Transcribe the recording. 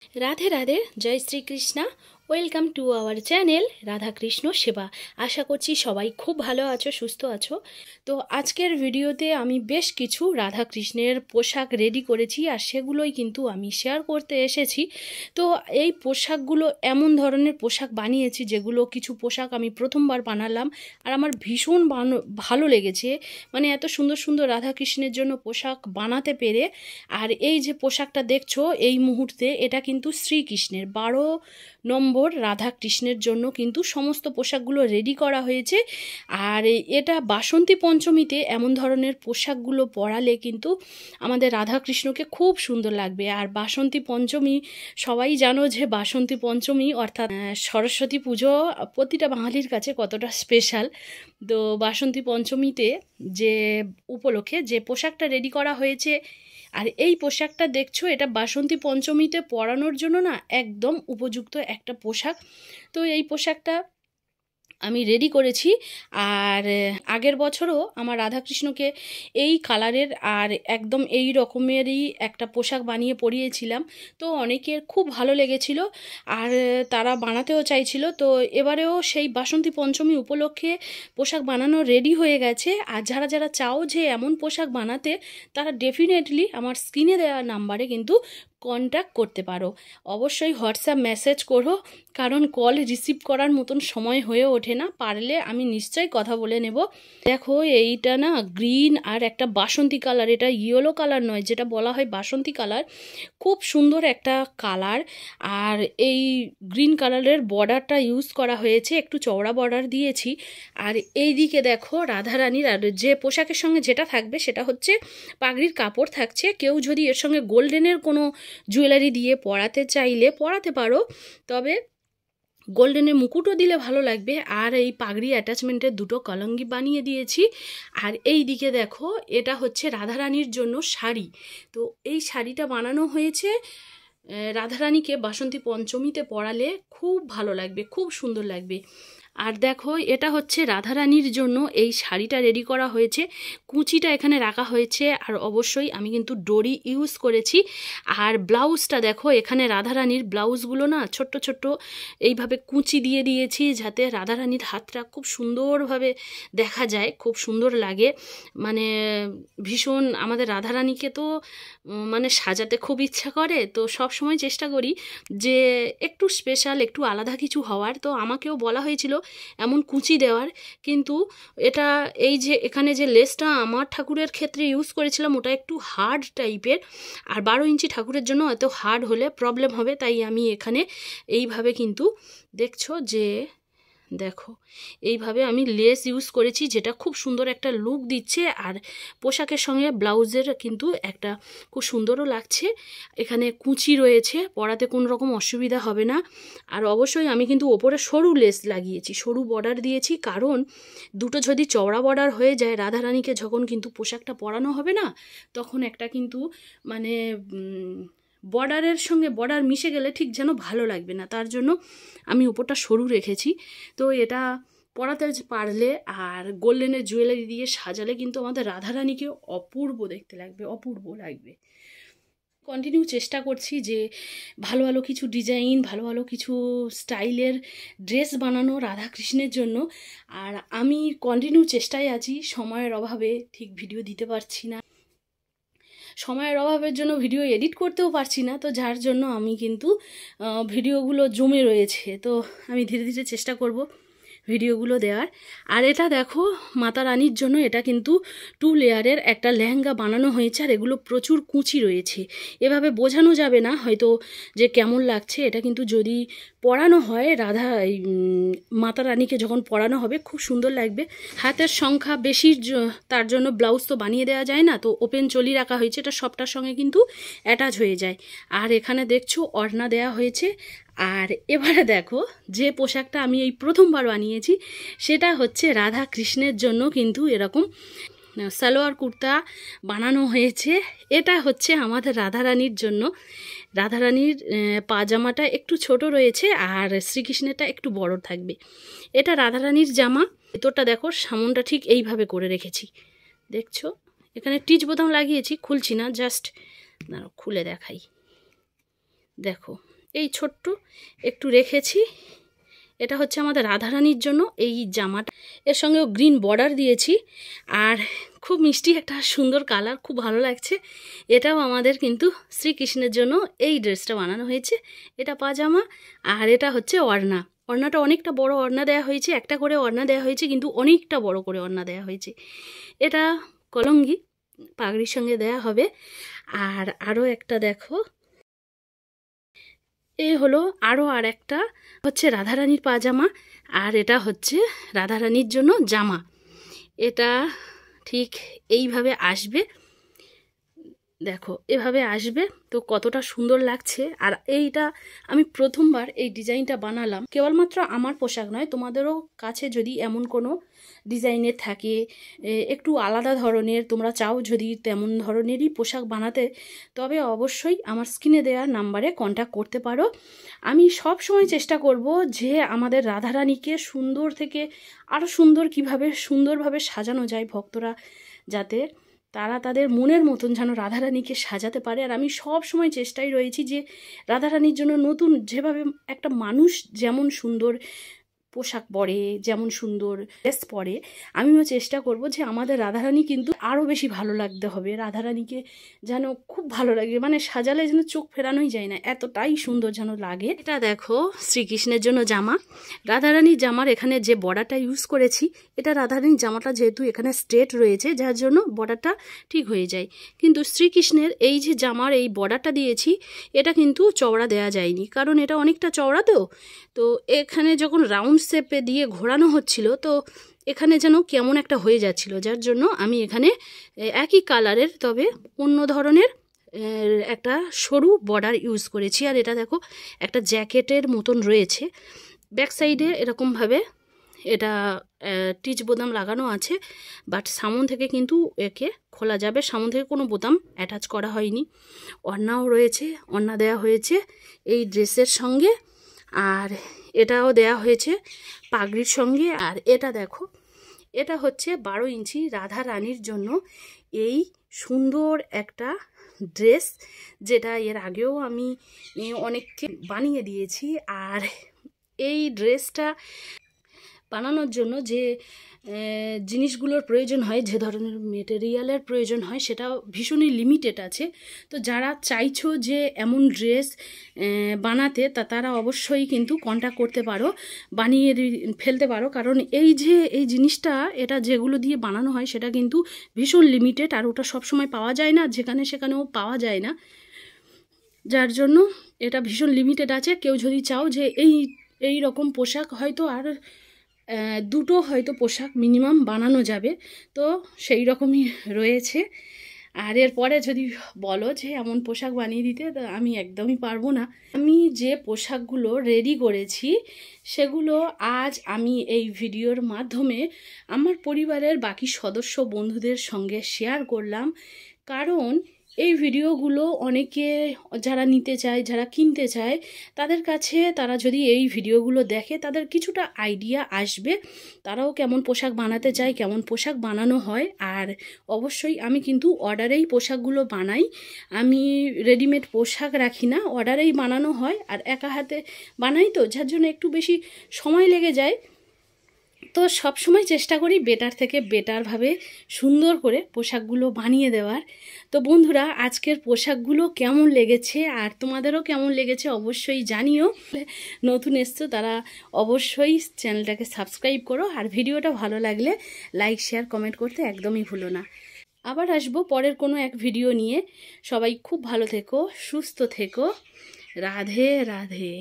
রাধে রাধে, জয় Shri Krishna. Welcome to our channel Radha Krishna Seva. আশা করছি সবাই খুব ভালো আছো, সুস্থ আছো। তো আজকের ভিডিওতে আমি বেশ কিছু রাধা কৃষ্ণের পোশাক রেডি করেছি, আর সেগুলোই কিন্তু আমি শেয়ার করতে এসেছি। তো এই পোশাকগুলো এমন ধরনের পোশাক বানিয়েছি যেগুলো কিছু পোশাক আমি প্রথমবার বানালাম, আর আমার ভীষণ ভালো লেগেছে। মানে এত সুন্দর সুন্দর রাধা কৃষ্ণের জন্য পোশাক বানাতে পেরে। আর এই যে পোশাকটা দেখছো এই মুহূর্তে, এটা কিন্তু শ্রীকৃষ্ণের 12 নম্বর রাধা কৃষ্ণের জন্য কিন্তু সমস্ত পোশাকগুলো রেডি করা হয়েছে। আর এটা বাসন্তী পঞ্চমীতে এমন ধরনের পোশাকগুলো পরালে কিন্তু আমাদের রাধা কৃষ্ণকে খুব সুন্দর লাগবে। আর বাসন্তী পঞ্চমী, সবাই জানো যে বাসন্তী পঞ্চমী অর্থাৎ সরস্বতী পুজো প্রতিটা বাঙালির কাছে কতটা স্পেশাল। তো বাসন্তী পঞ্চমীতে যে উপলক্ষে যে পোশাকটা রেডি করা হয়েছে, আর এই পোশাকটা দেখছো, এটা বাসন্তী পঞ্চমীতে পরানোর জন্য না একদম উপযুক্ত একটা পোশাক। তো এই পোশাকটা আমি রেডি করেছি। আর আগের বছরও আমার রাধাকৃষ্ণকে এই কালারের আর একদম এই রকমেরই একটা পোশাক বানিয়ে পরিয়েছিলাম। তো অনেকের খুব ভালো লেগেছিল, আর তারা বানাতেও চাইছিল। তো এবারেও সেই বাসন্তী পঞ্চমী উপলক্ষে পোশাক বানানো রেডি হয়ে গেছে। আর যারা যারা চাও যে এমন পোশাক বানাতে, তারা ডেফিনেটলি আমার স্ক্রিনে দেওয়া নাম্বারে কিন্তু কন্ট্যাক্ট করতে পারো। অবশ্যই হোয়াটসঅ্যাপ মেসেজ করো, কারণ কল রিসিভ করার মতন সময় হয়ে ওঠে না। পারলে আমি নিশ্চয়ই কথা বলে নেব। দেখো এইটা না গ্রিন আর একটা বাসন্তী কালার, এটা ইয়েলো কালার নয়, যেটা বলা হয় বাসন্তী কালার। খুব সুন্দর একটা কালার। আর এই গ্রিন কালারের বর্ডারটা ইউজ করা হয়েছে, একটু চওড়া বর্ডার দিয়েছি। আর এই দিকে দেখো রাধারানীর, আর যে পোশাকের সঙ্গে যেটা থাকবে সেটা হচ্ছে পাগড়ির কাপড় থাকছে। কেউ যদি এর সঙ্গে গোল্ডেনের কোনো জুয়েলারি দিয়ে পরাতে চাইলে পরাতে পারো, তবে গোল্ডেনের মুকুটও দিলে ভালো লাগবে। আর এই পাগড়ি অ্যাটাচমেন্টের দুটো কলঙ্গি বানিয়ে দিয়েছি। আর এই দিকে দেখো, এটা হচ্ছে রাধারানীর জন্য শাড়ি। তো এই শাড়িটা বানানো হয়েছে রাধারানীকে বাসন্তী পঞ্চমীতে পরালে খুব ভালো লাগবে, খুব সুন্দর লাগবে। আর দেখো এটা হচ্ছে রাধারানীর জন্য এই শাড়িটা রেডি করা হয়েছে। কুচিটা এখানে রাখা হয়েছে, আর অবশ্যই আমি কিন্তু ডোরি ইউজ করেছি। আর ব্লাউজটা দেখো, এখানে রাধারানীর ব্লাউজগুলো না ছোট্ট ছোট্ট এইভাবে কুচি দিয়ে দিয়েছি, যাতে রাধারানীর হাতটা খুব সুন্দরভাবে দেখা যায়, খুব সুন্দর লাগে। মানে ভীষণ আমাদের রাধারানীকে তো মানে সাজাতে খুব ইচ্ছা করে। তো সব সময় চেষ্টা করি যে একটু স্পেশাল, একটু আলাদা কিছু হওয়ার। তো আমাকেও বলা হয়েছিল এমন কুচি দেওয়ার, কিন্তু এটা এই যে এখানে যে লেসটা আমার ঠাকুরের ক্ষেত্রে ইউজ করেছিলাম, ওটা একটু হার্ড টাইপের। আর 12 ইঞ্চি ঠাকুরের জন্য এত হার্ড হলে প্রবলেম হবে, তাই আমি এখানে এইভাবে কিন্তু দেখছো যে দেখো এইভাবে আমি লেস ইউজ করেছি, যেটা খুব সুন্দর একটা লুক দিচ্ছে। আর পোশাকের সঙ্গে ব্লাউজের কিন্তু একটা খুব সুন্দরও লাগছে। এখানে কুচি রয়েছে, পরাতে কোনো রকম অসুবিধা হবে না। আর অবশ্যই আমি কিন্তু ওপরে সরু লেস লাগিয়েছি, সরু বর্ডার দিয়েছি, কারণ দুটো যদি চওড়া বর্ডার হয়ে যায়, রাধারানীকে যখন কিন্তু পোশাকটা পরানো হবে না, তখন একটা কিন্তু মানে বর্ডারের সঙ্গে বর্ডার মিশে গেলে ঠিক যেন ভালো লাগবে না। তার জন্য আমি উপরটা সরু রেখেছি। তো এটা পরাতে পারলে আর গোল্ডেনের জুয়েলারি দিয়ে সাজালে কিন্তু আমাদের রাধারানীকে অপূর্ব দেখতে লাগবে, অপূর্ব লাগবে। কন্টিনিউ চেষ্টা করছি যে ভালো ভালো কিছু ডিজাইন, ভালো ভালো কিছু স্টাইলের ড্রেস বানানো রাধাকৃষ্ণের জন্য। আর আমি কন্টিনিউ চেষ্টায় আছি, সময়ের অভাবে ঠিক ভিডিও দিতে পারছি না, সময়ের অভাবের জন্য ভিডিও এডিট করতেও পারছি না। তো যার জন্য আমি কিন্তু ভিডিওগুলো জমে রয়েছে। তো আমি ধীরে ধীরে চেষ্টা করব ভিডিওগুলো দেওয়ার। আর এটা দেখো মাতা রানীর জন্য এটা কিন্তু 2 লেয়ারের একটা লেহেঙ্গা বানানো হয়েছে, আর এগুলো প্রচুর কুচি রয়েছে। এভাবে বোঝানো যাবে না হয়তো যে কেমন লাগছে। এটা কিন্তু যদি পরানো হয় রাধা মাতা রানীকে যখন পরানো হবে, খুব সুন্দর লাগবে। হাতের সংখ্যা বেশি, তার জন্য ব্লাউজ তো বানিয়ে দেওয়া যায় না, তো ওপেন চলি রাখা হয়েছে, এটা সবটার সঙ্গে কিন্তু অ্যাটাচ হয়ে যায়। আর এখানে দেখছো ওড়না দেওয়া হয়েছে। আর এবারে দেখো যে পোশাকটা আমি এই প্রথমবার বানিয়েছি, সেটা হচ্ছে রাধা কৃষ্ণের জন্য কিন্তু এরকম সালোয়ার কুর্তা বানানো হয়েছে। এটা হচ্ছে আমাদের রাধারানীর জন্য। রাধারানীর পাজামাটা একটু ছোট রয়েছে, আর শ্রীকৃষ্ণেরটা একটু বড় থাকবে। এটা রাধারানীর জামা। ভেতরটা দেখো সামনটা ঠিক এইভাবে করে রেখেছি, দেখছো এখানে টিচ বোতাম লাগিয়েছি, খুলছি না, জাস্ট খুলে দেখাই। দেখো এই ছোট্ট একটু রেখেছি, এটা হচ্ছে আমাদের রাধারানীর জন্য এই জামাটা। এর সঙ্গেও গ্রিন বর্ডার দিয়েছি, আর খুব মিষ্টি একটা সুন্দর কালার, খুব ভালো লাগছে। এটাও আমাদের কিন্তু শ্রীকৃষ্ণের জন্য এই ড্রেসটা বানানো হয়েছে। এটা পাজামা, আর এটা হচ্ছে ওড়না। ওড়নাটা অনেকটা বড় ওড়না দেওয়া হয়েছে, একটা করে ওড়না দেওয়া হয়েছে, কিন্তু অনেকটা বড় করে ওড়না দেওয়া হয়েছে। এটা কলঙ্গি, পাগড়ির সঙ্গে দেয়া হবে। আর আরও একটা দেখো, এ হলো আর একটা হচ্ছে রাধারানীর পাজামা, আর এটা হচ্ছে রাধারানীর জন্য জামা। এটা ঠিক এইভাবে আসবে, দেখো এভাবে আসবে। তো কতটা সুন্দর লাগছে। আর এইটা আমি প্রথমবার এই ডিজাইনটা বানালাম। কেবলমাত্র আমার পোশাক নয়, তোমাদেরও কাছে যদি এমন কোনো ডিজাইনের থাকে, একটু আলাদা ধরনের তোমরা চাও যদি তেমন ধরনেরই পোশাক বানাতে, তবে অবশ্যই আমার স্ক্রিনে দেওয়া নাম্বারে কন্ট্যাক্ট করতে পারো। আমি সব সময় চেষ্টা করব যে আমাদের রাধারানীকে সুন্দর থেকে আরও সুন্দর কিভাবে সুন্দরভাবে সাজানো যায়, ভক্তরা যাতে তারা তাদের মনের মতন যেন রাধারানীকে সাজাতে পারে। আর আমি সব সময় চেষ্টায় রয়েছি যে রাধারানীর জন্য নতুন, যেভাবে একটা মানুষ যেমন সুন্দর পোশাক পরে, যেমন সুন্দর ড্রেস পরে, আমিও চেষ্টা করব যে আমাদের রাধারানী কিন্তু আরও বেশি ভালো লাগতে হবে। রাধারানীকে যেন খুব ভালো লাগে, মানে সাজালে যেন চোখ ফেরানোই যায় না, এতটাই সুন্দর যেন লাগে। এটা দেখো শ্রীকৃষ্ণের জন্য জামা, রাধারানীর জামার এখানে যে বর্ডারটা ইউজ করেছি, এটা রাধারানীর জামাটা যেহেতু এখানে স্ট্রেট রয়েছে, যার জন্য বর্ডারটা ঠিক হয়ে যায়। কিন্তু শ্রীকৃষ্ণের এই যে জামার এই বর্ডারটা দিয়েছি, এটা কিন্তু চওড়া দেওয়া যায়নি, কারণ এটা অনেকটা চওড়া। তো এখানে যখন রাউন্ড শেপে দিয়ে ঘোরানো হচ্ছিল, তো এখানে যেন কেমন একটা হয়ে যাচ্ছিল, যার জন্য আমি এখানে একই কালারের তবে অন্য ধরনের একটা সরু বর্ডার ইউজ করেছি। আর এটা দেখো একটা জ্যাকেটের মতন রয়েছে, ব্যাক সাইডে এরকমভাবে এটা টিচ বোতাম লাগানো আছে, বাট সামন থেকে কিন্তু একে খোলা যাবে, সামন থেকে কোনো বোতাম অ্যাটাচ করা হয়নি। ওড়নাও রয়েছে, ওড়না দেওয়া হয়েছে এই ড্রেসের সঙ্গে, আর এটাও দেয়া হয়েছে পাগড়ির সঙ্গে। আর এটা দেখো, এটা হচ্ছে 12 ইঞ্চি রাধা রানীর জন্য এই সুন্দর একটা ড্রেস, যেটা এর আগেও আমি অনেককে বানিয়ে দিয়েছি। আর এই ড্রেসটা বানানোর জন্য যে জিনিসগুলোর প্রয়োজন হয়, যে ধরনের মেটেরিয়ালের প্রয়োজন হয়, সেটা ভীষণই লিমিটেড আছে। তো যারা চাইছো যে এমন ড্রেস বানাতে, তারা অবশ্যই কিন্তু কন্ট্যাক্ট করতে পারো, বানিয়ে ফেলতে পারো। কারণ এই যে এই জিনিসটা, এটা যেগুলো দিয়ে বানানো হয় সেটা কিন্তু ভীষণ লিমিটেড, আর ওটা সবসময় পাওয়া যায় না, যেখানে সেখানেও পাওয়া যায় না, যার জন্য এটা ভীষণ লিমিটেড আছে। কেউ যদি চাও যে এই রকম পোশাক হয়তো আর দুটো হয়তো পোশাক মিনিমাম বানানো যাবে, তো সেই রকমই রয়েছে। আর এরপরে যদি বলো যে এমন পোশাক বানিয়ে দিতে, তো আমি একদমই পারবো না। আমি যে পোশাকগুলো রেডি করেছি, সেগুলো আজ আমি এই ভিডিওর মাধ্যমে আমার পরিবারের বাকি সদস্য বন্ধুদের সঙ্গে শেয়ার করলাম। কারণ এই ভিডিওগুলো অনেকে যারা নিতে চায়, যারা কিনতে চায়, তাদের কাছে তারা যদি এই ভিডিওগুলো দেখে, তাদের কিছুটা আইডিয়া আসবে, তারাও কেমন পোশাক বানাতে চায়, কেমন পোশাক বানানো হয়। আর অবশ্যই আমি কিন্তু অর্ডারেই পোশাকগুলো বানাই, আমি রেডিমেড পোশাক রাখি না, অর্ডারেই বানানো হয়। আর একা হাতে বানাই তো, যার জন্য একটু বেশি সময় লেগে যায়। তো সব সময় চেষ্টা করি বেটার থেকে বেটারভাবে সুন্দর করে পোশাকগুলো বানিয়ে দেওয়ার। তো বন্ধুরা, আজকের পোশাকগুলো কেমন লেগেছে আর তোমাদেরও কেমন লেগেছে অবশ্যই জানিও। নতুন এসছো তারা অবশ্যই চ্যানেলটাকে সাবস্ক্রাইব করো, আর ভিডিওটা ভালো লাগলে লাইক শেয়ার কমেন্ট করতে একদমই ভুলো না। আবার আসবো পরের কোনো এক ভিডিও নিয়ে। সবাই খুব ভালো থেকো, সুস্থ থেকো। রাধে রাধে।